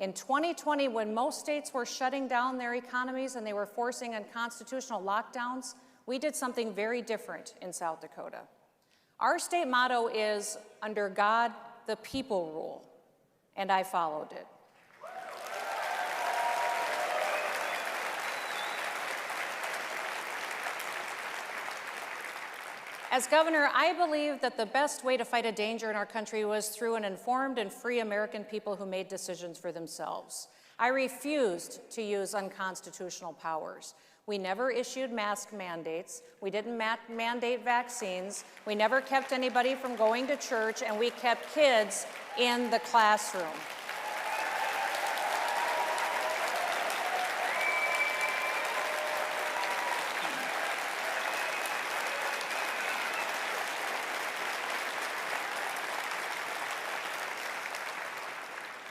In 2020, when most states were shutting down their economies and they were forcing unconstitutional lockdowns, we did something very different in South Dakota. Our state motto is, "Under God, the people rule," and I followed it. As governor, I believe that the best way to fight a danger in our country was through an informed and free American people who made decisions for themselves. I refused to use unconstitutional powers. We never issued mask mandates. We didn't mandate vaccines. We never kept anybody from going to church, and we kept kids in the classroom.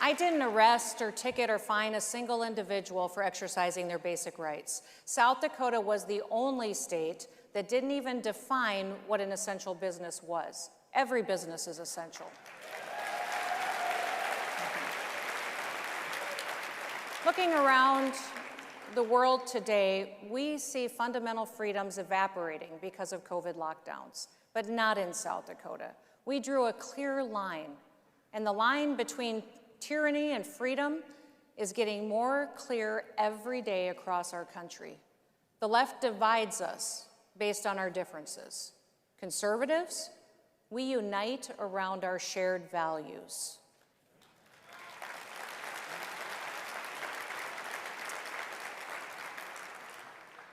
I didn't arrest or ticket or fine a single individual for exercising their basic rights. South Dakota was the only state that didn't even define what an essential business was. Every business is essential. Looking around the world today, we see fundamental freedoms evaporating because of COVID lockdowns, but not in South Dakota. We drew a clear line, and the line between tyranny and freedom is getting more clear every day across our country. The left divides us based on our differences. Conservatives, we unite around our shared values.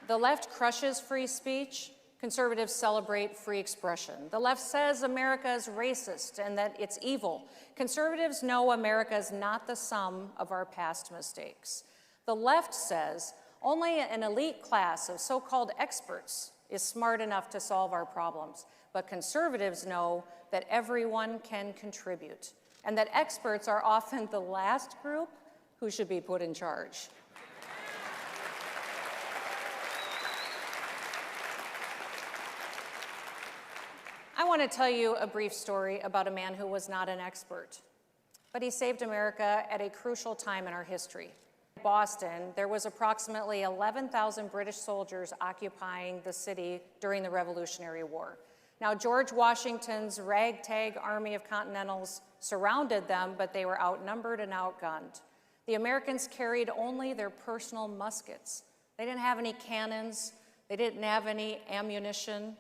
The left crushes free speech. Conservatives celebrate free expression. The left says America is racist and that it's evil. Conservatives know America is not the sum of our past mistakes. The left says only an elite class of so-called experts is smart enough to solve our problems. But conservatives know that everyone can contribute and that experts are often the last group who should be put in charge. I want to tell you a brief story about a man who was not an expert, but he saved America at a crucial time in our history. In Boston, there was approximately 11,000 British soldiers occupying the city during the Revolutionary War. Now, George Washington's ragtag army of Continentals surrounded them, but they were outnumbered and outgunned. The Americans carried only their personal muskets. They didn't have any cannons. They didn't have any ammunition.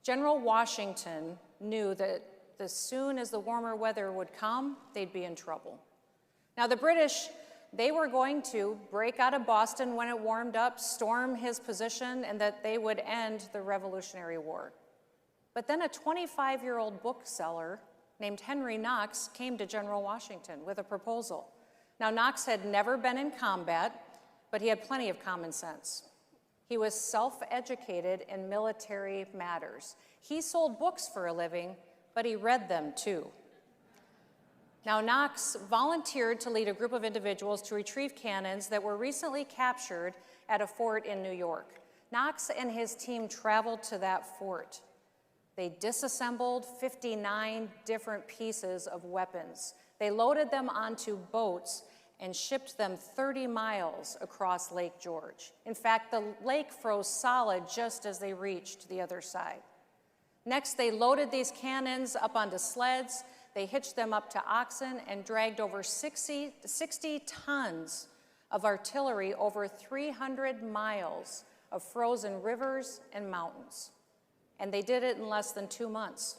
General Washington knew that as soon as the warmer weather would come, they'd be in trouble. Now, the British, they were going to break out of Boston when it warmed up, storm his position, and that they would end the Revolutionary War. But then a 25-year-old bookseller named Henry Knox came to General Washington with a proposal. Now, Knox had never been in combat, but he had plenty of common sense. He was self-educated in military matters. He sold books for a living, but he read them too. Now, Knox volunteered to lead a group of individuals to retrieve cannons that were recently captured at a fort in New York. Knox and his team traveled to that fort. They disassembled 59 different pieces of weapons. They loaded them onto boats and shipped them 30 miles across Lake George. In fact, the lake froze solid just as they reached the other side. Next, they loaded these cannons up onto sleds, they hitched them up to oxen, and dragged over 60 tons of artillery over 300 miles of frozen rivers and mountains. And they did it in less than 2 months.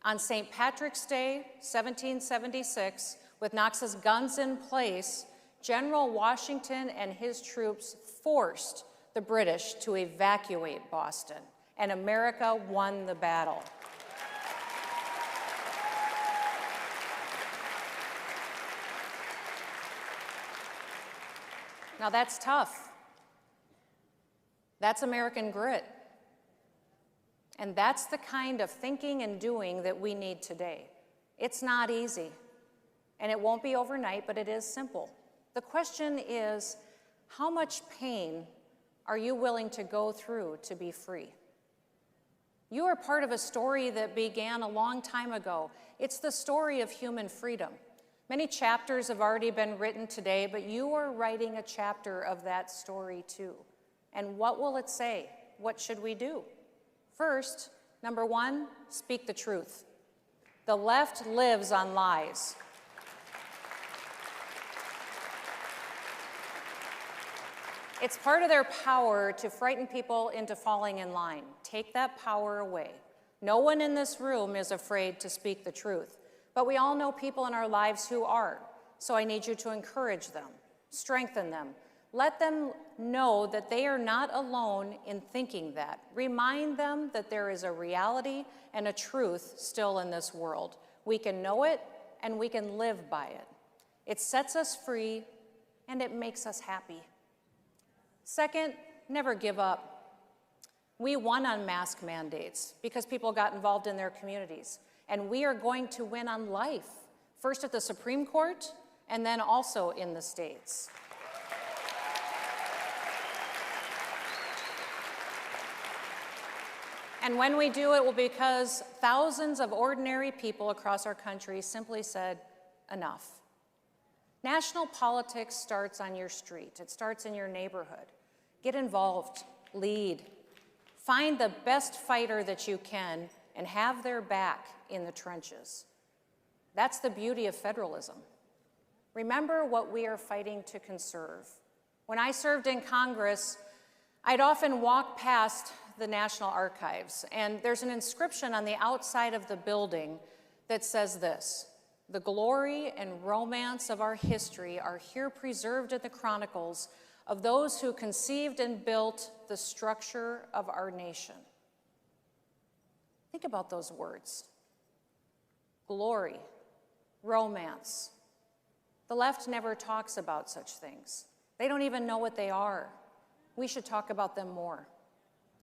On St. Patrick's Day, 1776, with Knox's guns in place, General Washington and his troops forced the British to evacuate Boston, and America won the battle. Now that's tough. That's American grit. And that's the kind of thinking and doing that we need today. It's not easy. And it won't be overnight, but it is simple. The question is, how much pain are you willing to go through to be free? You are part of a story that began a long time ago. It's the story of human freedom. Many chapters have already been written today, but you are writing a chapter of that story too. And what will it say? What should we do? First, number one, speak the truth. The left lives on lies. It's part of their power to frighten people into falling in line. Take that power away. No one in this room is afraid to speak the truth, but we all know people in our lives who are. So I need you to encourage them, strengthen them. Let them know that they are not alone in thinking that. Remind them that there is a reality and a truth still in this world. We can know it and we can live by it. It sets us free and it makes us happy. Second, never give up. We won on mask mandates because people got involved in their communities. And we are going to win on life, first at the Supreme Court and then also in the states. And when we do, it will be because thousands of ordinary people across our country simply said, enough. National politics starts on your street. It starts in your neighborhood. Get involved, lead. Find the best fighter that you can and have their back in the trenches. That's the beauty of federalism. Remember what we are fighting to conserve. When I served in Congress, I'd often walk past the National Archives, and there's an inscription on the outside of the building that says this: "The glory and romance of our history are here preserved in the chronicles of those who conceived and built the structure of our nation." Think about those words. Glory, romance. The left never talks about such things. They don't even know what they are. We should talk about them more.